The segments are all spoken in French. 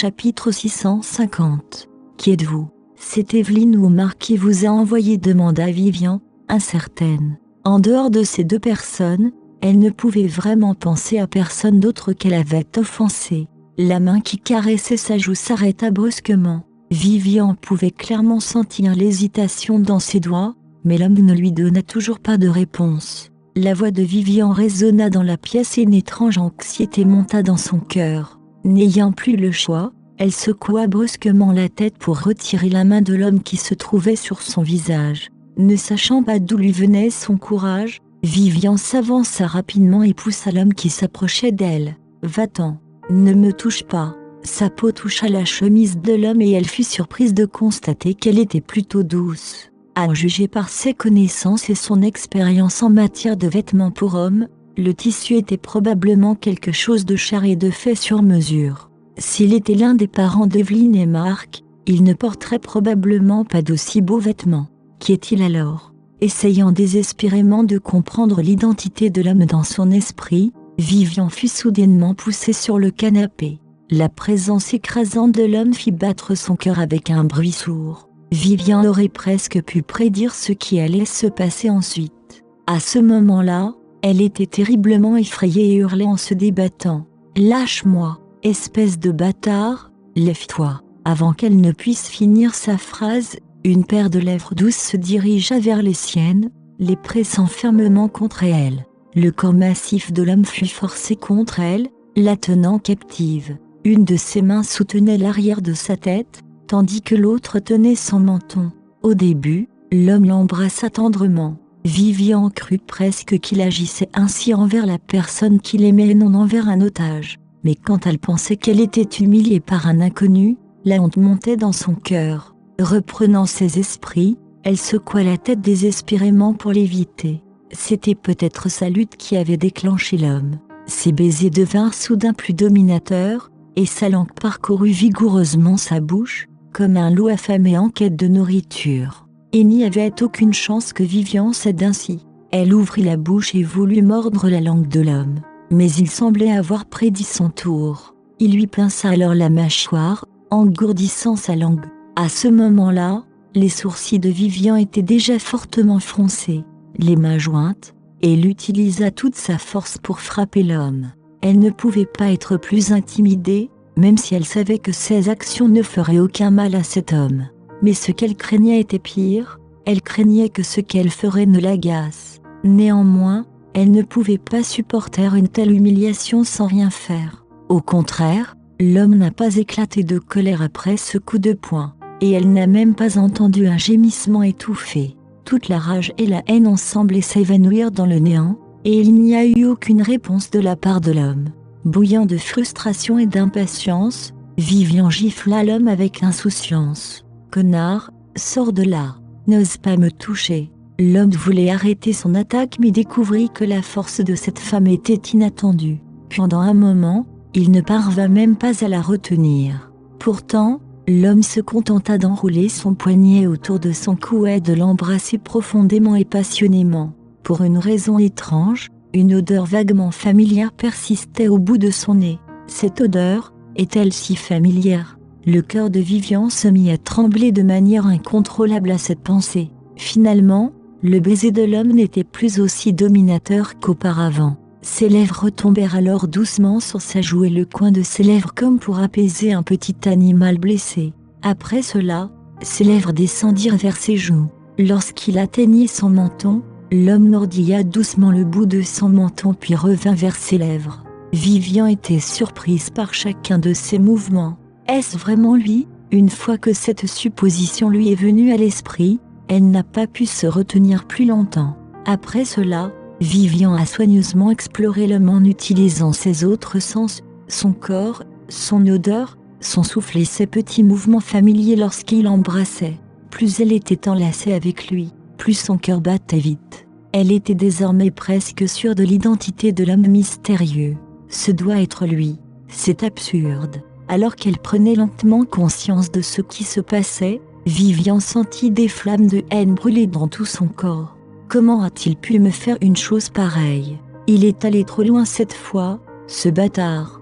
Chapitre 650. Qui êtes-vous ? C'est Evelyne ou Marc qui vous a envoyé, demanda Vivian, incertaine. En dehors de ces deux personnes, elle ne pouvait vraiment penser à personne d'autre qu'elle avait offensé. La main qui caressait sa joue s'arrêta brusquement. Vivian pouvait clairement sentir l'hésitation dans ses doigts, mais l'homme ne lui donna toujours pas de réponse. La voix de Vivian résonna dans la pièce et une étrange anxiété monta dans son cœur. N'ayant plus le choix, elle secoua brusquement la tête pour retirer la main de l'homme qui se trouvait sur son visage. Ne sachant pas d'où lui venait son courage, Vivian s'avança rapidement et poussa l'homme qui s'approchait d'elle. « Va-t'en, ne me touche pas !» Sa peau toucha la chemise de l'homme et elle fut surprise de constater qu'elle était plutôt douce. À en juger par ses connaissances et son expérience en matière de vêtements pour hommes, le tissu était probablement quelque chose de cher et de fait sur mesure. S'il était l'un des parents d'Evelyne et Marc, il ne porterait probablement pas d'aussi beaux vêtements. Qui est-il alors ? Essayant désespérément de comprendre l'identité de l'homme dans son esprit, Vivian fut soudainement poussée sur le canapé. La présence écrasante de l'homme fit battre son cœur avec un bruit sourd. Vivian aurait presque pu prédire ce qui allait se passer ensuite. À ce moment-là, elle était terriblement effrayée et hurlait en se débattant. « Lâche-moi, espèce de bâtard, lève-toi !» Avant qu'elle ne puisse finir sa phrase, une paire de lèvres douces se dirigea vers les siennes, les pressant fermement contre elle. Le corps massif de l'homme fut forcé contre elle, la tenant captive. Une de ses mains soutenait l'arrière de sa tête, tandis que l'autre tenait son menton. Au début, l'homme l'embrassa tendrement. Vivian crut presque qu'il agissait ainsi envers la personne qu'il aimait et non envers un otage. Mais quand elle pensait qu'elle était humiliée par un inconnu, la honte montait dans son cœur. Reprenant ses esprits, elle secoua la tête désespérément pour l'éviter. C'était peut-être sa lutte qui avait déclenché l'homme. Ses baisers devinrent soudain plus dominateurs, et sa langue parcourut vigoureusement sa bouche, comme un loup affamé en quête de nourriture. Il n'y avait aucune chance que Vivian cède ainsi. Elle ouvrit la bouche et voulut mordre la langue de l'homme. Mais il semblait avoir prédit son tour. Il lui pinça alors la mâchoire, engourdissant sa langue. À ce moment-là, les sourcils de Vivian étaient déjà fortement froncés. Les mains jointes, elle utilisa toute sa force pour frapper l'homme. Elle ne pouvait pas être plus intimidée, même si elle savait que ses actions ne feraient aucun mal à cet homme. Mais ce qu'elle craignait était pire, elle craignait que ce qu'elle ferait ne l'agace. Néanmoins, elle ne pouvait pas supporter une telle humiliation sans rien faire. Au contraire, l'homme n'a pas éclaté de colère après ce coup de poing, et elle n'a même pas entendu un gémissement étouffé. Toute la rage et la haine ont semblé s'évanouir dans le néant, et il n'y a eu aucune réponse de la part de l'homme. Bouillant de frustration et d'impatience, Vivian gifla l'homme avec insouciance. « Connard, sors de là, n'ose pas me toucher !» L'homme voulait arrêter son attaque mais découvrit que la force de cette femme était inattendue. Pendant un moment, il ne parvint même pas à la retenir. Pourtant, l'homme se contenta d'enrouler son poignet autour de son cou et de l'embrasser profondément et passionnément. Pour une raison étrange, une odeur vaguement familière persistait au bout de son nez. Cette odeur est-elle si familière ? Le cœur de Vivian se mit à trembler de manière incontrôlable à cette pensée. Finalement, le baiser de l'homme n'était plus aussi dominateur qu'auparavant. Ses lèvres retombèrent alors doucement sur sa joue et le coin de ses lèvres comme pour apaiser un petit animal blessé. Après cela, ses lèvres descendirent vers ses joues. Lorsqu'il atteignit son menton, l'homme mordilla doucement le bout de son menton puis revint vers ses lèvres. Vivian était surprise par chacun de ses mouvements. Est-ce vraiment lui ? Une fois que cette supposition lui est venue à l'esprit, elle n'a pas pu se retenir plus longtemps. Après cela, Vivian a soigneusement exploré l'homme en utilisant ses autres sens, son corps, son odeur, son souffle et ses petits mouvements familiers lorsqu'il l'embrassait. Plus elle était enlacée avec lui, plus son cœur battait vite. Elle était désormais presque sûre de l'identité de l'homme mystérieux. Ce doit être lui. C'est absurde. Alors qu'elle prenait lentement conscience de ce qui se passait, Vivian sentit des flammes de haine brûler dans tout son corps. Comment a-t-il pu me faire une chose pareille ? Il est allé trop loin cette fois, ce bâtard.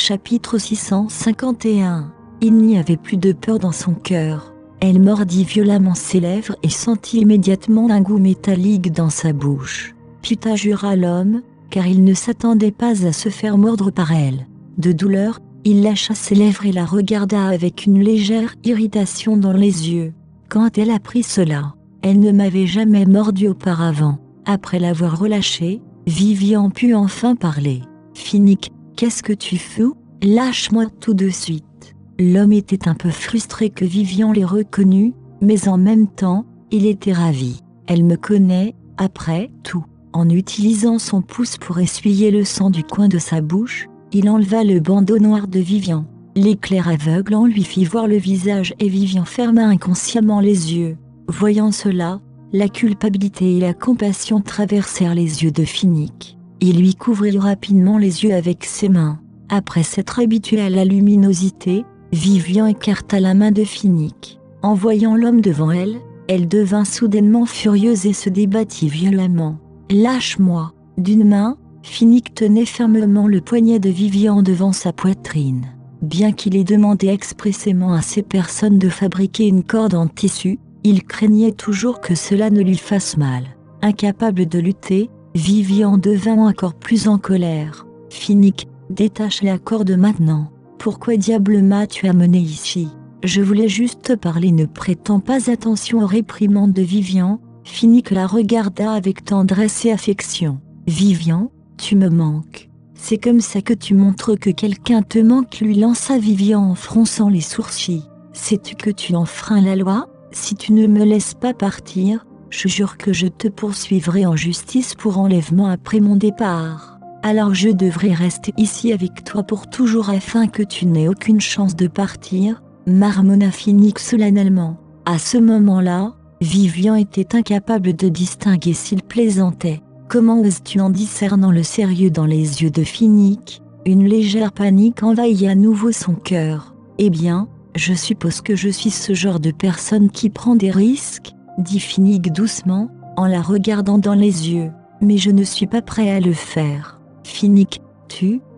Chapitre 651. Il n'y avait plus de peur dans son cœur. Elle mordit violemment ses lèvres et sentit immédiatement un goût métallique dans sa bouche. Putain, jura l'homme, car il ne s'attendait pas à se faire mordre par elle. De douleur, il lâcha ses lèvres et la regarda avec une légère irritation dans les yeux. Quand elle apprit cela, elle ne m'avait jamais mordu auparavant. Après l'avoir relâchée, Vivian put enfin parler. Finnick, qu'est-ce que tu fous? Lâche-moi tout de suite. L'homme était un peu frustré que Vivian l'ait reconnu, mais en même temps, il était ravi. Elle me connaît, après tout. En utilisant son pouce pour essuyer le sang du coin de sa bouche, il enleva le bandeau noir de Vivian. L'éclair aveuglant lui fit voir le visage et Vivian ferma inconsciemment les yeux. Voyant cela, la culpabilité et la compassion traversèrent les yeux de Finnick. Il lui couvrit rapidement les yeux avec ses mains. Après s'être habitué à la luminosité, Vivian écarta la main de Finnick. En voyant l'homme devant elle, elle devint soudainement furieuse et se débattit violemment. « Lâche-moi !» D'une main, Finnick tenait fermement le poignet de Vivian devant sa poitrine. Bien qu'il ait demandé expressément à ces personnes de fabriquer une corde en tissu, il craignait toujours que cela ne lui fasse mal. Incapable de lutter, Vivian devint encore plus en colère. « Finnick, détache la corde maintenant. Pourquoi diable m'as-tu amené ici? Je voulais juste te parler. » Ne prêtant pas attention aux réprimandes de Vivian, Finnick la regarda avec tendresse et affection. « Vivian, tu me manques. C'est comme ça que tu montres que quelqu'un te manque, lui lança Vivian en fronçant les sourcils. Sais-tu que tu enfreins la loi? Si tu ne me laisses pas partir, je jure que je te poursuivrai en justice pour enlèvement après mon départ. Alors je devrais rester ici avec toi pour toujours afin que tu n'aies aucune chance de partir, marmonna Finnick solennellement. À ce moment-là, Vivian était incapable de distinguer s'il plaisantait. Comment oses-tu? En discernant le sérieux dans les yeux de Finnick, une légère panique envahit à nouveau son cœur. Eh bien, je suppose que je suis ce genre de personne qui prend des risques, dit Finnick doucement, en la regardant dans les yeux. Mais je ne suis pas prêt à le faire. Finnick,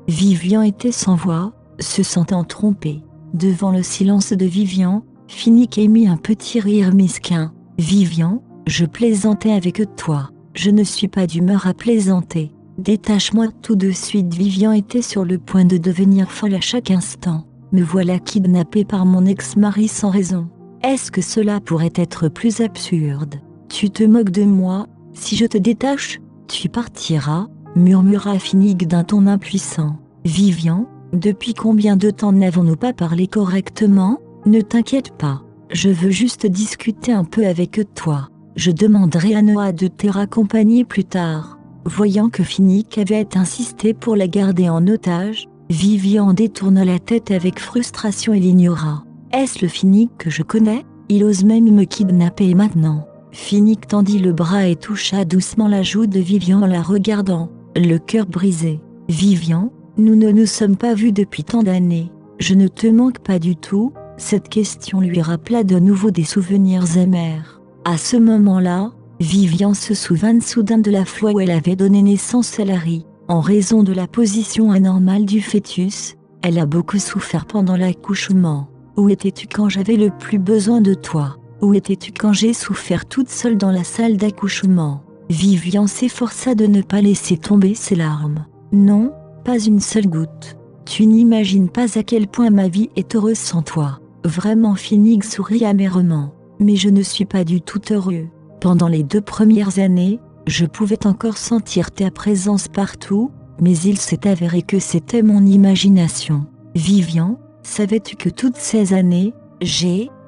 Vivian était sans voix, se sentant trompée. Devant le silence de Vivian, Finnick émit un petit rire mesquin. Vivian, je plaisantais avec toi. Je ne suis pas d'humeur à plaisanter. Détache-moi tout de suite. Vivian était sur le point de devenir folle à chaque instant. Me voilà kidnappée par mon ex-mari sans raison. Est-ce que cela pourrait être plus absurde? Tu te moques de moi? Si je te détache, tu partiras, murmura Finnick d'un ton impuissant. Vivian, depuis combien de temps n'avons-nous pas parlé correctement? Ne t'inquiète pas, je veux juste discuter un peu avec toi. Je demanderai à Noah de te raccompagner plus tard. Voyant que Finnick avait insisté pour la garder en otage, Vivian détourna la tête avec frustration et l'ignora. Est-ce le Finnick que je connais? Il ose même me kidnapper maintenant. Finnick tendit le bras et toucha doucement la joue de Vivian en la regardant, le cœur brisé. Vivian, nous ne nous sommes pas vus depuis tant d'années. Je ne te manque pas du tout. Cette question lui rappela de nouveau des souvenirs amers. À ce moment-là, Vivian se souvint soudain de la fois où elle avait donné naissance à Larry. En raison de la position anormale du fœtus, elle a beaucoup souffert pendant l'accouchement. Où étais-tu quand j'avais le plus besoin de toi? Où étais-tu quand j'ai souffert toute seule dans la salle d'accouchement? Vivian s'efforça de ne pas laisser tomber ses larmes. Non, pas une seule goutte. Tu n'imagines pas à quel point ma vie est heureuse sans toi. Vraiment. Finnick sourit amèrement. Mais je ne suis pas du tout heureux. Pendant les 2 premières années, je pouvais encore sentir ta présence partout, mais il s'est avéré que c'était mon imagination. Vivian, savais-tu que toutes ces années,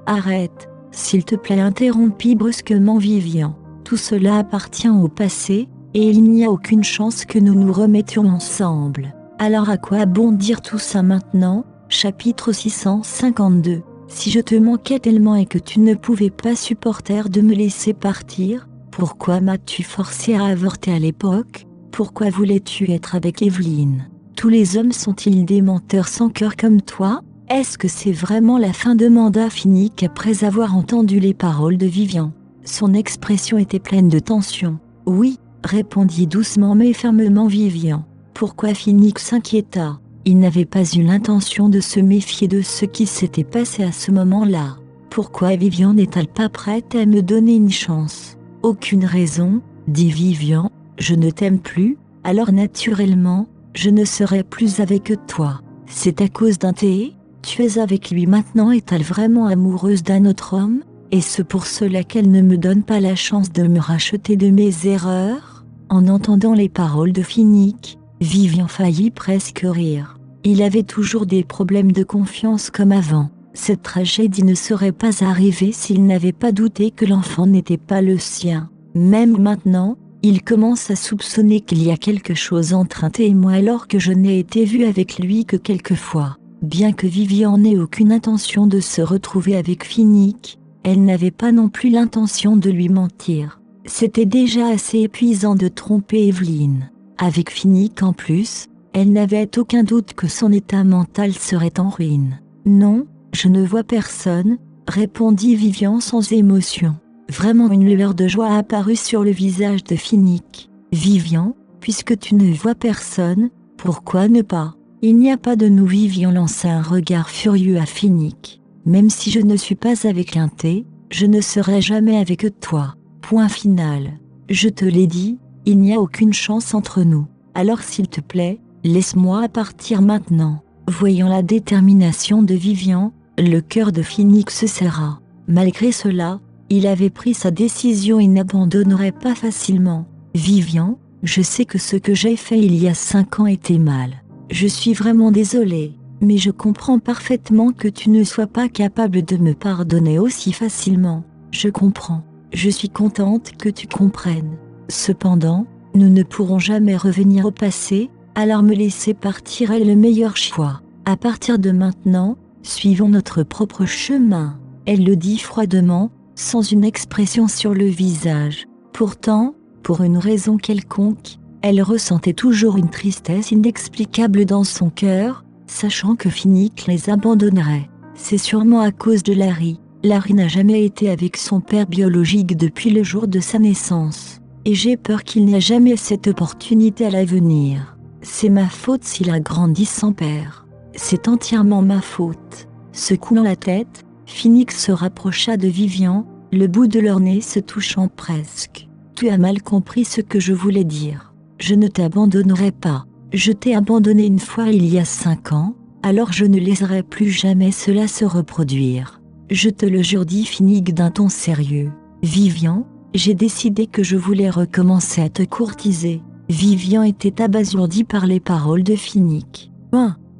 Arrête, s'il te plaît, interrompit brusquement Vivian. Tout cela appartient au passé, et il n'y a aucune chance que nous nous remettions ensemble. Alors à quoi bon dire tout ça maintenant? Chapitre 652. Si je te manquais tellement et que tu ne pouvais pas supporter de me laisser partir, pourquoi m'as-tu forcé à avorter à l'époque? Pourquoi voulais-tu être avec Evelyne? Tous les hommes sont-ils des menteurs sans cœur comme toi? Est-ce que c'est vraiment la fin? Demanda Finnick après avoir entendu les paroles de Vivian. Son expression était pleine de tension. Oui, répondit doucement mais fermement Vivian. Pourquoi? Finnick s'inquiéta. Il n'avait pas eu l'intention de se méfier de ce qui s'était passé à ce moment-là. Pourquoi Vivian n'est-elle pas prête à me donner une chance? Aucune raison, dit Vivian, je ne t'aime plus, alors naturellement, je ne serai plus avec toi. C'est à cause d'un thé? Tu es avec lui maintenant, est-elle vraiment amoureuse d'un autre homme? Est-ce pour cela qu'elle ne me donne pas la chance de me racheter de mes erreurs? En entendant les paroles de Finnick, Vivian faillit presque rire. Il avait toujours des problèmes de confiance comme avant. Cette tragédie ne serait pas arrivée s'il n'avait pas douté que l'enfant n'était pas le sien. Même maintenant, il commence à soupçonner qu'il y a quelque chose entre Thé et moi alors que je n'ai été vue avec lui que quelques fois. Bien que Vivian n'ait aucune intention de se retrouver avec Finnick, elle n'avait pas non plus l'intention de lui mentir. C'était déjà assez épuisant de tromper Evelyne. Avec Finnick en plus, elle n'avait aucun doute que son état mental serait en ruine. Non, je ne vois personne, répondit Vivian sans émotion. Vraiment une lueur de joie apparut sur le visage de Finnick. Vivian, puisque tu ne vois personne, pourquoi ne pas? Il n'y a pas de nous. Vivian lança un regard furieux à Finnick. Même si je ne suis pas avec Thé, je ne serai jamais avec toi. Point final. Je te l'ai dit, il n'y a aucune chance entre nous. Alors s'il te plaît, laisse-moi partir maintenant. Voyant la détermination de Vivian, le cœur de Finnick se serra. Malgré cela, il avait pris sa décision et n'abandonnerait pas facilement. Vivian, je sais que ce que j'ai fait il y a 5 ans était mal. Je suis vraiment désolée, mais je comprends parfaitement que tu ne sois pas capable de me pardonner aussi facilement. Je comprends. Je suis contente que tu comprennes. Cependant, nous ne pourrons jamais revenir au passé, alors me laisser partir est le meilleur choix. À partir de maintenant, suivons notre propre chemin. Elle le dit froidement, sans une expression sur le visage. Pourtant, pour une raison quelconque, elle ressentait toujours une tristesse inexplicable dans son cœur, sachant que Finnick les abandonnerait. C'est sûrement à cause de Larry. Larry n'a jamais été avec son père biologique depuis le jour de sa naissance. Et j'ai peur qu'il n'ait jamais cette opportunité à l'avenir. C'est ma faute s'il a grandi sans père. C'est entièrement ma faute. Secouant la tête, Finnick se rapprocha de Vivian, le bout de leur nez se touchant presque. Tu as mal compris ce que je voulais dire. Je ne t'abandonnerai pas. Je t'ai abandonné une fois il y a 5 ans, alors je ne laisserai plus jamais cela se reproduire. Je te le jure, dit Finnick d'un ton sérieux. Vivian, j'ai décidé que je voulais recommencer à te courtiser. Vivian était abasourdi par les paroles de Finnick.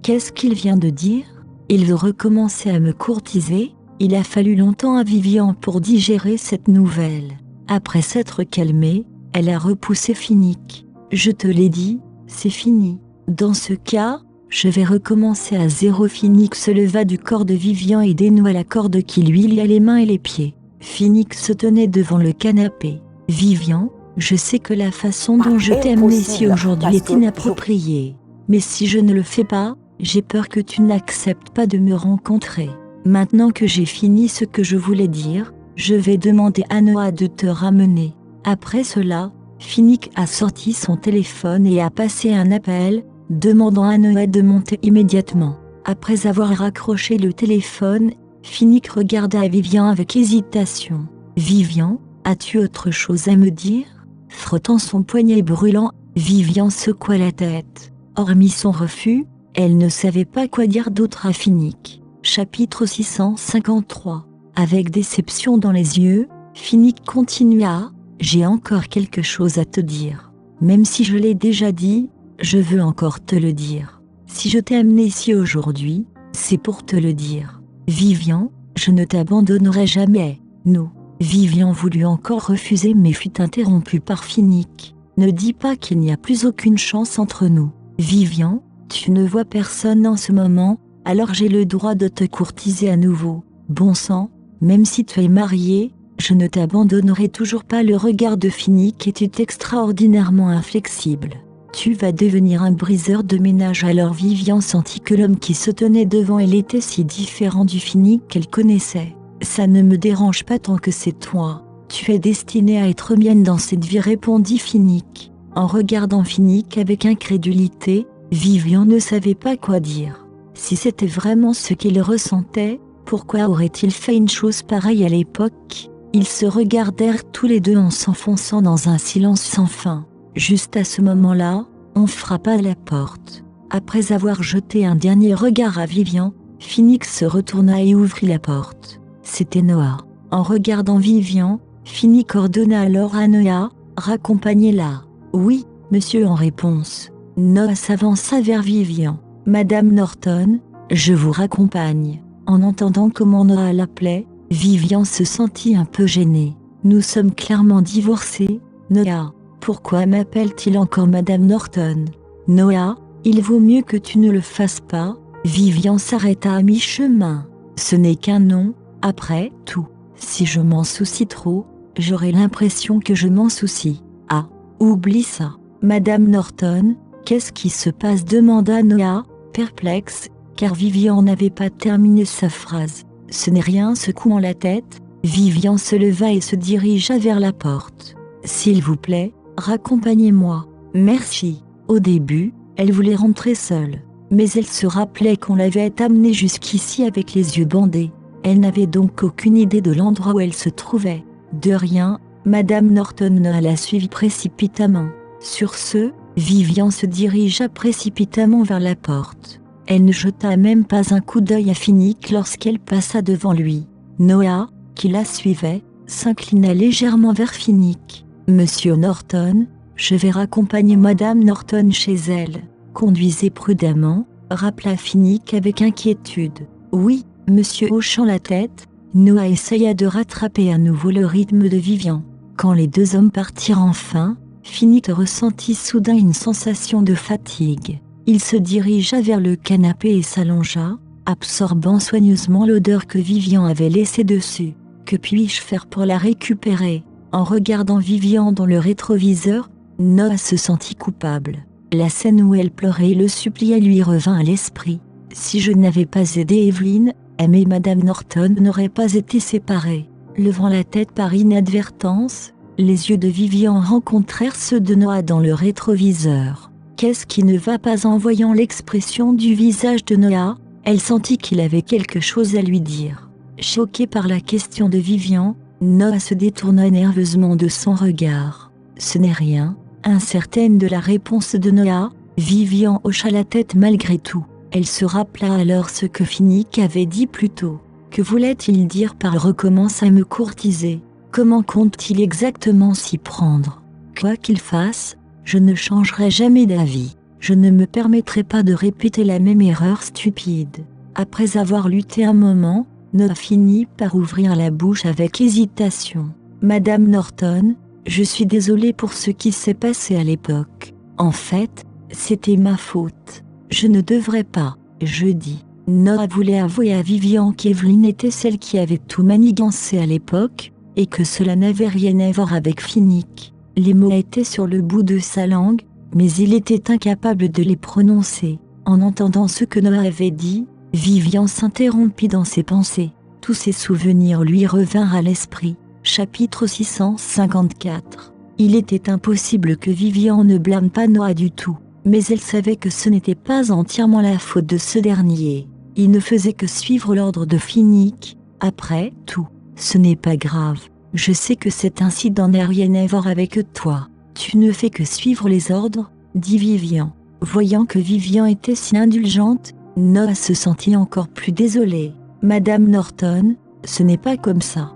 Qu'est-ce qu'il vient de dire? Il veut recommencer à me courtiser? Il a fallu longtemps à Vivian pour digérer cette nouvelle. Après s'être calmée, elle a repoussé Finnick. Je te l'ai dit, c'est fini. Dans ce cas, je vais recommencer à zéro. Finnick se leva du corps de Vivian et dénoua la corde qui lui liait les mains et les pieds. Finnick se tenait devant le canapé. Vivian, je sais que la façon dont je t'ai amenée ici aujourd'hui est inappropriée. Mais si je ne le fais pas, j'ai peur que tu n'acceptes pas de me rencontrer. Maintenant que j'ai fini ce que je voulais dire, je vais demander à Noah de te ramener. Après cela, Finnick a sorti son téléphone et a passé un appel, demandant à Noah de monter immédiatement. Après avoir raccroché le téléphone, Finnick regarda Vivian avec hésitation. Vivian, as-tu autre chose à me dire? Frottant son poignet brûlant, Vivian secoua la tête. Hormis son refus, elle ne savait pas quoi dire d'autre à Finnick. Chapitre 653. Avec déception dans les yeux, Finnick continua. J'ai encore quelque chose à te dire. Même si je l'ai déjà dit, je veux encore te le dire. Si je t'ai amené ici aujourd'hui, c'est pour te le dire. Vivian, je ne t'abandonnerai jamais. Non. Vivian voulut encore refuser mais fut interrompue par Finnick. Ne dis pas qu'il n'y a plus aucune chance entre nous. Vivian, tu ne vois personne en ce moment, alors j'ai le droit de te courtiser à nouveau. Bon sang, même si tu es marié, je ne t'abandonnerai toujours pas. Le regard de Finnick était extraordinairement inflexible. Tu vas devenir un briseur de ménage. Alors Vivian sentit que l'homme qui se tenait devant elle était si différent du Finnick qu'elle connaissait. Ça ne me dérange pas tant que c'est toi. Tu es destinée à être mienne dans cette vie, répondit Finnick. En regardant Finnick avec incrédulité, Vivian ne savait pas quoi dire. Si c'était vraiment ce qu'il ressentait, pourquoi aurait-il fait une chose pareille à l'époque? Ils se regardèrent tous les deux en s'enfonçant dans un silence sans fin. Juste à ce moment-là, on frappa à la porte. Après avoir jeté un dernier regard à Vivian, Phoenix se retourna et ouvrit la porte. C'était Noah. En regardant Vivian, Phoenix ordonna alors à Noah, « Raccompagnez-la. » « Oui, monsieur » en réponse. Noah s'avança vers Vivian. « Madame Norton, je vous raccompagne. » En entendant comment Noah l'appelait, Vivian se sentit un peu gênée. « Nous sommes clairement divorcés, Noah. Pourquoi m'appelle-t-il encore Madame Norton ?»« Noah, il vaut mieux que tu ne le fasses pas. » Vivian s'arrêta à mi-chemin. « Ce n'est qu'un nom, après tout. Si je m'en soucie trop, j'aurai l'impression que je m'en soucie. » « Ah, oublie ça. Madame Norton, qu'est-ce qui se passe ?» demanda Noah, perplexe, car Vivian n'avait pas terminé sa phrase. « Ce n'est rien » secouant la tête, Vivian se leva et se dirigea vers la porte. « S'il vous plaît, raccompagnez-moi. » « Merci. » Au début, elle voulait rentrer seule, mais elle se rappelait qu'on l'avait amenée jusqu'ici avec les yeux bandés. Elle n'avait donc aucune idée de l'endroit où elle se trouvait. De rien, Madame Norton la suivit précipitamment. Sur ce, Vivian se dirigea précipitamment vers la porte. Elle ne jeta même pas un coup d'œil à Phoenix lorsqu'elle passa devant lui. Noah, qui la suivait, s'inclina légèrement vers Phoenix. « Monsieur Norton, je vais raccompagner Madame Norton chez elle. Conduisez prudemment » rappela Phoenix avec inquiétude. « Oui, monsieur » hochant la tête, Noah essaya de rattraper à nouveau le rythme de Vivian. Quand les deux hommes partirent enfin, Phoenix ressentit soudain une sensation de fatigue. Il se dirigea vers le canapé et s'allongea, absorbant soigneusement l'odeur que Vivian avait laissée dessus. « Que puis-je faire pour la récupérer ?» En regardant Vivian dans le rétroviseur, Noah se sentit coupable. La scène où elle pleurait et le suppliait lui revint à l'esprit. Si je n'avais pas aidé Evelyn, elle et Madame Norton n'auraient pas été séparées. Levant la tête par inadvertance, les yeux de Vivian rencontrèrent ceux de Noah dans le rétroviseur. Qu'est-ce qui ne va pas? En voyant l'expression du visage de Noah, elle sentit qu'il avait quelque chose à lui dire. Choqué par la question de Vivian, Noah se détourna nerveusement de son regard. « Ce n'est rien », incertaine de la réponse de Noah, Vivian hocha la tête malgré tout. Elle se rappela alors ce que Phoenix avait dit plus tôt. Que voulait-il dire par « recommence à me courtiser » ? Comment compte-t-il exactement s'y prendre? Quoi qu'il fasse, je ne changerai jamais d'avis. Je ne me permettrai pas de répéter la même erreur stupide. Après avoir lutté un moment, Noah finit par ouvrir la bouche avec hésitation. « Madame Norton, je suis désolée pour ce qui s'est passé à l'époque. En fait, c'était ma faute. Je ne devrais pas, je dis. » Noah voulait avouer à Vivian qu'Evelyn était celle qui avait tout manigancé à l'époque, et que cela n'avait rien à voir avec Phoenix. Les mots étaient sur le bout de sa langue, mais il était incapable de les prononcer. En entendant ce que Noah avait dit, Vivian s'interrompit dans ses pensées. Tous ses souvenirs lui revinrent à l'esprit. Chapitre 654. Il était impossible que Vivian ne blâme pas Noah du tout, mais elle savait que ce n'était pas entièrement la faute de ce dernier. Il ne faisait que suivre l'ordre de Phoenix. Après tout, ce n'est pas grave. Je sais que cet incident n'a rien à voir avec toi. Tu ne fais que suivre les ordres, dit Vivian. Voyant que Vivian était si indulgente, Noah se sentit encore plus désolé. Madame Norton, ce n'est pas comme ça.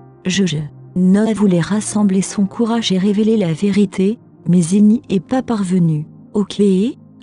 Noah voulait rassembler son courage et révéler la vérité, mais il n'y est pas parvenu. Ok,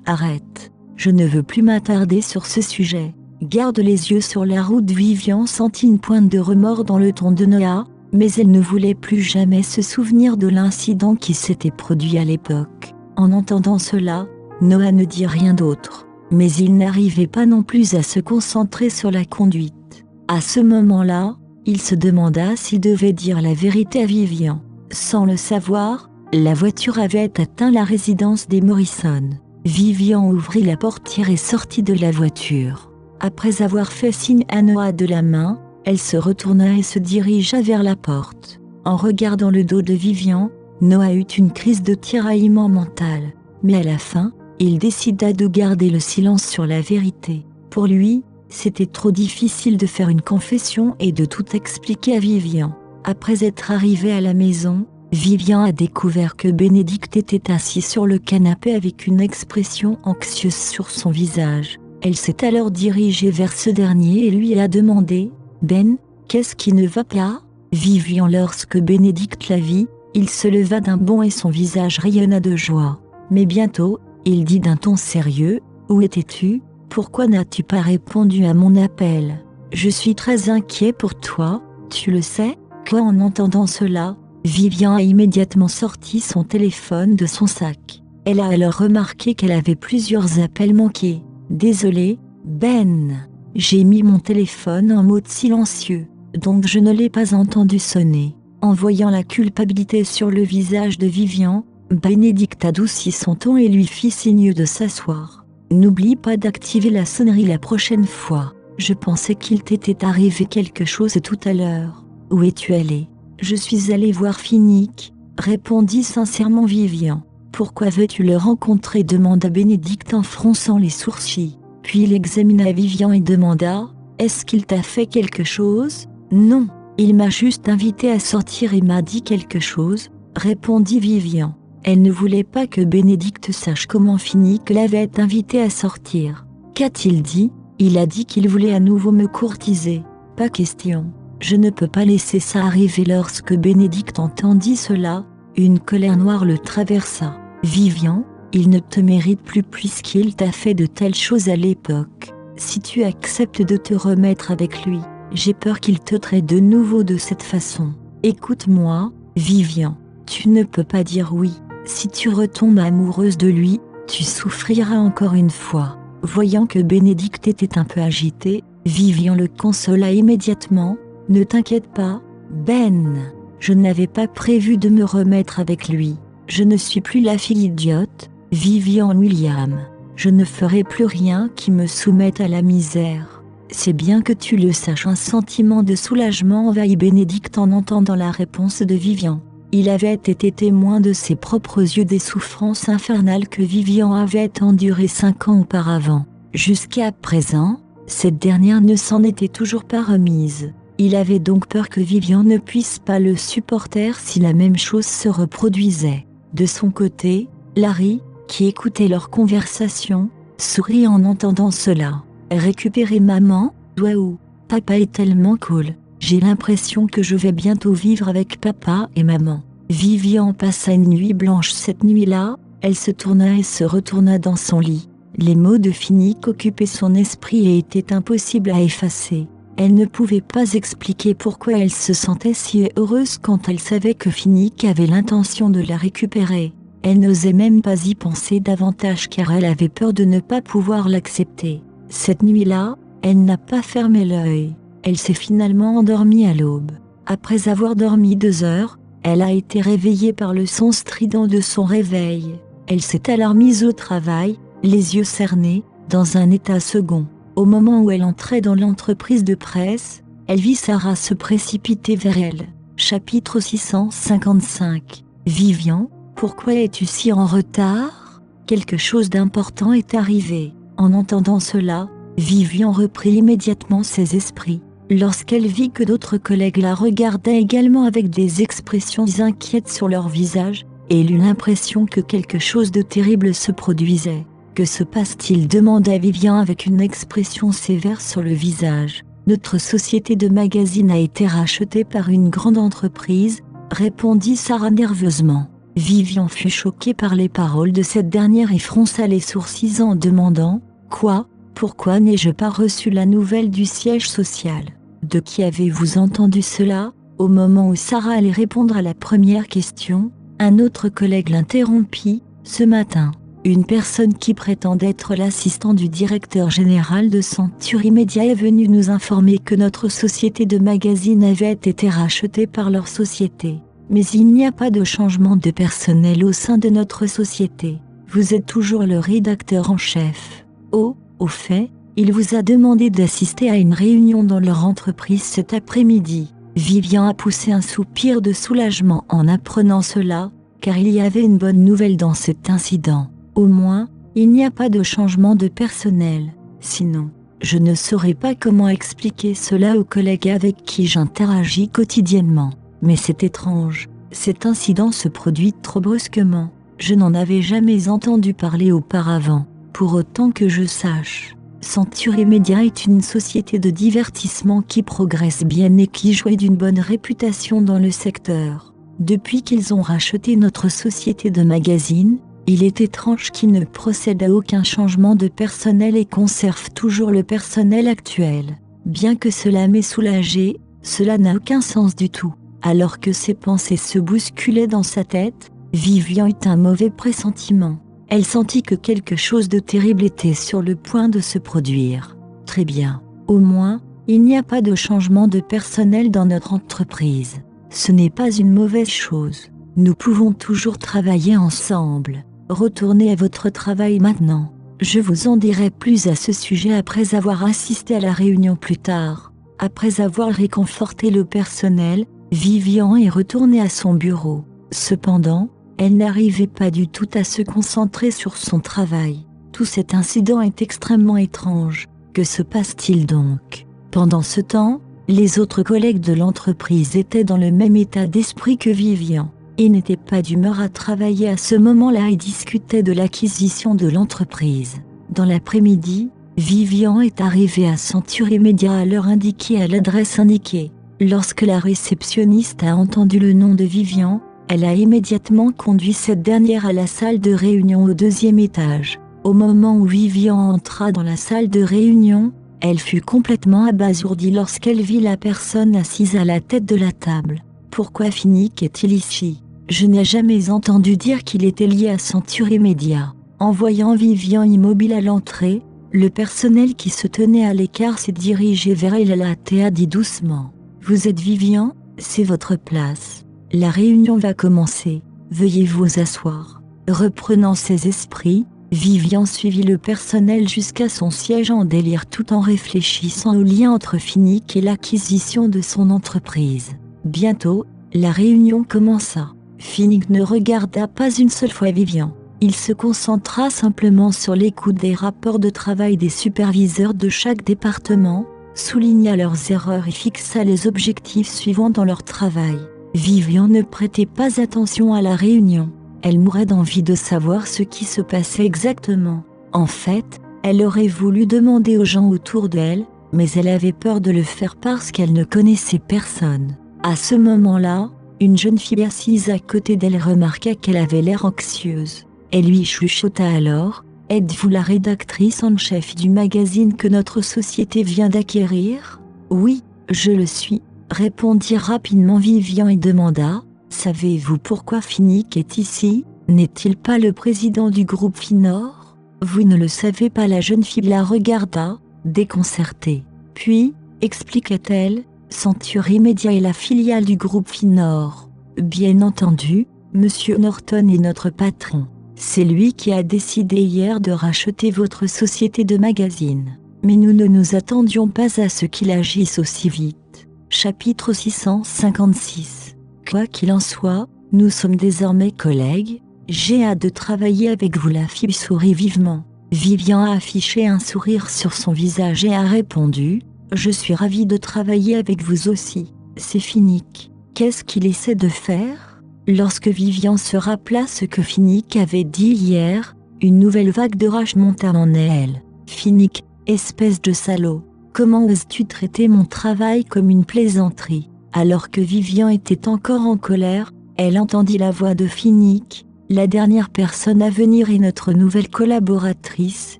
arrête. Je ne veux plus m'attarder sur ce sujet. Garde les yeux sur la route. Vivian sentit une pointe de remords dans le ton de Noah, mais elle ne voulait plus jamais se souvenir de l'incident qui s'était produit à l'époque. En entendant cela, Noah ne dit rien d'autre, mais il n'arrivait pas non plus à se concentrer sur la conduite. À ce moment-là, il se demanda s'il devait dire la vérité à Vivian. Sans le savoir, la voiture avait atteint la résidence des Morrison. Vivian ouvrit la portière et sortit de la voiture. Après avoir fait signe à Noah de la main, elle se retourna et se dirigea vers la porte. En regardant le dos de Vivian, Noah eut une crise de tiraillement mental. Mais à la fin, il décida de garder le silence sur la vérité. Pour lui, c'était trop difficile de faire une confession et de tout expliquer à Vivian. Après être arrivé à la maison, Vivian a découvert que Bénédicte était assis sur le canapé avec une expression anxieuse sur son visage. Elle s'est alors dirigée vers ce dernier et lui a demandé « Ben, qu'est-ce qui ne va pas ?» Vivian, lorsque Bénédicte la vit, il se leva d'un bond et son visage rayonna de joie. Mais bientôt, il dit d'un ton sérieux « Où étais-tu ? Pourquoi n'as-tu pas répondu à mon appel ? Je suis très inquiet pour toi, tu le sais ?» Quoi, en entendant cela, Vivian a immédiatement sorti son téléphone de son sac. Elle a alors remarqué qu'elle avait plusieurs appels manqués. « Désolée, Ben. J'ai mis mon téléphone en mode silencieux, donc je ne l'ai pas entendu sonner. » En voyant la culpabilité sur le visage de Vivian, Bénédicte adoucit son ton et lui fit signe de s'asseoir. « N'oublie pas d'activer la sonnerie la prochaine fois. Je pensais qu'il t'était arrivé quelque chose tout à l'heure. Où es-tu allé ? » « Je suis allé voir Finnick, » répondit sincèrement Vivian. « Pourquoi veux-tu le rencontrer ? Demanda Bénédicte en fronçant les sourcils. Puis il examina Vivian et demanda « Est-ce qu'il t'a fait quelque chose ? » « Non, il m'a juste invité à sortir et m'a dit quelque chose, » répondit Vivian. Elle ne voulait pas que Bénédicte sache comment Finnick l'avait invité à sortir. « Qu'a-t-il dit ? » « Il a dit qu'il voulait à nouveau me courtiser. » « Pas question. Je ne peux pas laisser ça arriver. » Lorsque Bénédicte entendit cela, une colère noire le traversa. « Vivian, il ne te mérite plus puisqu'il t'a fait de telles choses à l'époque. Si tu acceptes de te remettre avec lui, j'ai peur qu'il te traite de nouveau de cette façon. Écoute-moi, Vivian, tu ne peux pas dire oui. Si tu retombes amoureuse de lui, tu souffriras encore une fois. » Voyant que Bénédicte était un peu agitée, Vivian le consola immédiatement. « Ne t'inquiète pas, Ben. Je n'avais pas prévu de me remettre avec lui. Je ne suis plus la fille idiote, Vivian William. Je ne ferai plus rien qui me soumette à la misère. C'est bien que tu le saches. » Un sentiment de soulagement envahit Bénédicte en entendant la réponse de Vivian. Il avait été témoin de ses propres yeux des souffrances infernales que Vivian avait endurées 5 ans auparavant. Jusqu'à présent, cette dernière ne s'en était toujours pas remise. Il avait donc peur que Vivian ne puisse pas le supporter si la même chose se reproduisait. De son côté, Larry, qui écoutait leur conversation, sourit en entendant cela. « Récupérer maman ? Waouh, papa est tellement cool. J'ai l'impression que je vais bientôt vivre avec papa et maman. » Vivian passa une nuit blanche cette nuit-là. Elle se tourna et se retourna dans son lit. Les mots de Finnick occupaient son esprit et étaient impossibles à effacer. Elle ne pouvait pas expliquer pourquoi elle se sentait si heureuse quand elle savait que Finnick avait l'intention de la récupérer. Elle n'osait même pas y penser davantage car elle avait peur de ne pas pouvoir l'accepter. Cette nuit-là, elle n'a pas fermé l'œil. Elle s'est finalement endormie à l'aube. Après avoir dormi 2 heures, elle a été réveillée par le son strident de son réveil. Elle s'est alors mise au travail, les yeux cernés, dans un état second. Au moment où elle entrait dans l'entreprise de presse, elle vit Sarah se précipiter vers elle. Chapitre 655. Vivian, pourquoi es-tu si en retard ? Quelque chose d'important est arrivé. En entendant cela, Vivian reprit immédiatement ses esprits. Lorsqu'elle vit que d'autres collègues la regardaient également avec des expressions inquiètes sur leur visage, elle eut l'impression que quelque chose de terrible se produisait. « Que se passe-t-il » demanda Vivian avec une expression sévère sur le visage. « Notre société de magazine a été rachetée par une grande entreprise », répondit Sarah nerveusement. Vivian fut choquée par les paroles de cette dernière et fronça les sourcils en demandant « Quoi ? Pourquoi n'ai-je pas reçu la nouvelle du siège social ? De qui avez-vous entendu cela ?» Au moment où Sarah allait répondre à la première question, un autre collègue l'interrompit. « Ce matin, une personne qui prétend être l'assistant du directeur général de Century Media est venue nous informer que notre société de magazine avait été rachetée par leur société. Mais il n'y a pas de changement de personnel au sein de notre société. Vous êtes toujours le rédacteur en chef. Oh, au fait, il vous a demandé d'assister à une réunion dans leur entreprise cet après-midi. » Vivian a poussé un soupir de soulagement en apprenant cela, car il y avait une bonne nouvelle dans cet incident. Au moins, il n'y a pas de changement de personnel. Sinon, je ne saurais pas comment expliquer cela aux collègues avec qui j'interagis quotidiennement. Mais c'est étrange, cet incident se produit trop brusquement. Je n'en avais jamais entendu parler auparavant. Pour autant que je sache, Century Media est une société de divertissement qui progresse bien et qui jouit d'une bonne réputation dans le secteur. Depuis qu'ils ont racheté notre société de magazine, il est étrange qu'ils ne procèdent à aucun changement de personnel et conservent toujours le personnel actuel. Bien que cela m'ait soulagé, cela n'a aucun sens du tout. Alors que ses pensées se bousculaient dans sa tête, Vivian eut un mauvais pressentiment. Elle sentit que quelque chose de terrible était sur le point de se produire. Très bien. Au moins, il n'y a pas de changement de personnel dans notre entreprise. Ce n'est pas une mauvaise chose. Nous pouvons toujours travailler ensemble. Retournez à votre travail maintenant. Je vous en dirai plus à ce sujet après avoir assisté à la réunion plus tard. Après avoir réconforté le personnel, Vivian est retournée à son bureau. Cependant, elle n'arrivait pas du tout à se concentrer sur son travail. Tout cet incident est extrêmement étrange. Que se passe-t-il donc? Pendant ce temps, les autres collègues de l'entreprise étaient dans le même état d'esprit que Vivian. Ils n'étaient pas d'humeur à travailler à ce moment-là et discutaient de l'acquisition de l'entreprise. Dans l'après-midi, Vivian est arrivée à Century Media à l'heure indiquée à l'adresse indiquée. Lorsque la réceptionniste a entendu le nom de Vivian, elle a immédiatement conduit cette dernière à la salle de réunion au 2e étage. Au moment où Vivian entra dans la salle de réunion, elle fut complètement abasourdie lorsqu'elle vit la personne assise à la tête de la table. Pourquoi Finnick est-il ici? Je n'ai jamais entendu dire qu'il était lié à Century Media. En voyant Vivian immobile à l'entrée, le personnel qui se tenait à l'écart s'est dirigé vers elle et a dit doucement: Vous êtes Vivian? C'est votre place. La réunion va commencer. Veuillez vous asseoir. Reprenant ses esprits, Vivian suivit le personnel jusqu'à son siège en délire tout en réfléchissant au lien entre Finnick et l'acquisition de son entreprise. Bientôt, la réunion commença. Finnick ne regarda pas une seule fois Vivian. Il se concentra simplement sur l'écoute des rapports de travail des superviseurs de chaque département, souligna leurs erreurs et fixa les objectifs suivants dans leur travail. Vivian ne prêtait pas attention à la réunion. Elle mourait d'envie de savoir ce qui se passait exactement. En fait, elle aurait voulu demander aux gens autour d'elle, mais elle avait peur de le faire parce qu'elle ne connaissait personne. À ce moment-là, une jeune fille assise à côté d'elle remarqua qu'elle avait l'air anxieuse. Elle lui chuchota alors: « Êtes-vous la rédactrice en chef du magazine que notre société vient d'acquérir ?»« Oui, je le suis, » répondit rapidement Vivian et demanda: « Savez-vous pourquoi Finnick est ici? N'est-il pas le président du groupe Finor ?»« Vous ne le savez pas ?» La jeune fille la regarda, déconcertée. Puis, expliqua-t-elle, Century Media est la filiale du groupe Finor. Bien entendu, Monsieur Norton est notre patron. C'est lui qui a décidé hier de racheter votre société de magazine. Mais nous ne nous attendions pas à ce qu'il agisse aussi vite. Chapitre 656. Quoi qu'il en soit, nous sommes désormais collègues. J'ai hâte de travailler avec vous. La fille sourit vivement. Vivian a affiché un sourire sur son visage et a répondu: Je suis ravie de travailler avec vous aussi. C'est Finnick. Qu'est-ce qu'il essaie de faire? Lorsque Vivian se rappela ce que Finnick avait dit hier, une nouvelle vague de rage monta en elle. Finnick, espèce de salaud, comment oses-tu traiter mon travail comme une plaisanterie? Alors que Vivian était encore en colère, elle entendit la voix de Finnick. La dernière personne à venir est notre nouvelle collaboratrice,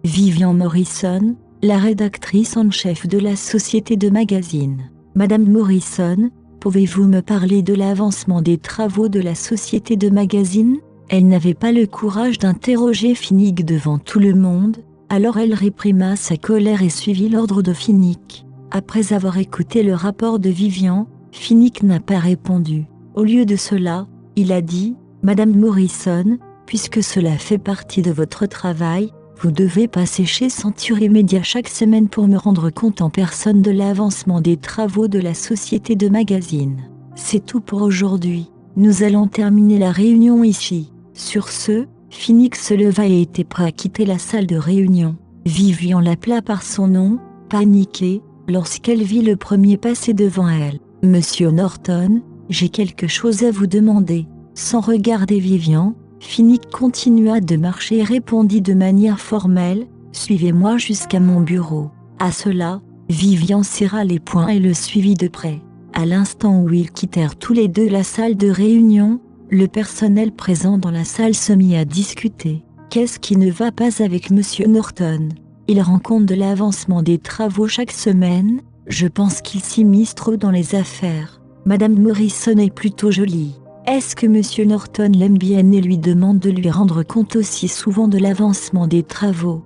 Vivian Morrison, la rédactrice en chef de la société de magazine. Madame Morrison, pouvez-vous me parler de l'avancement des travaux de la société de magazine? Elle n'avait pas le courage d'interroger Finnick devant tout le monde, alors elle réprima sa colère et suivit l'ordre de Finnick. Après avoir écouté le rapport de Vivian, Finnick n'a pas répondu. Au lieu de cela, il a dit: Madame Morrison, puisque cela fait partie de votre travail, vous devez passer chez Century Media chaque semaine pour me rendre compte en personne de l'avancement des travaux de la société de magazine. C'est tout pour aujourd'hui. Nous allons terminer la réunion ici. Sur ce, Phoenix se leva et était prêt à quitter la salle de réunion. Vivian l'appela par son nom, paniquée, lorsqu'elle vit le premier passer devant elle. « Monsieur Norton, j'ai quelque chose à vous demander. » Sans regarder Vivian, Phoenix continua de marcher et répondit de manière formelle, « Suivez-moi jusqu'à mon bureau. » À cela, Vivian serra les poings et le suivit de près. À l'instant où ils quittèrent tous les deux la salle de réunion, le personnel présent dans la salle se mit à discuter. « Qu'est-ce qui ne va pas avec Monsieur Norton ? Il rend compte de l'avancement des travaux chaque semaine. Je pense qu'il s'immisce trop dans les affaires. Madame Morrison est plutôt jolie. Est-ce que Monsieur Norton l'aime bien et lui demande de lui rendre compte aussi souvent de l'avancement des travaux ?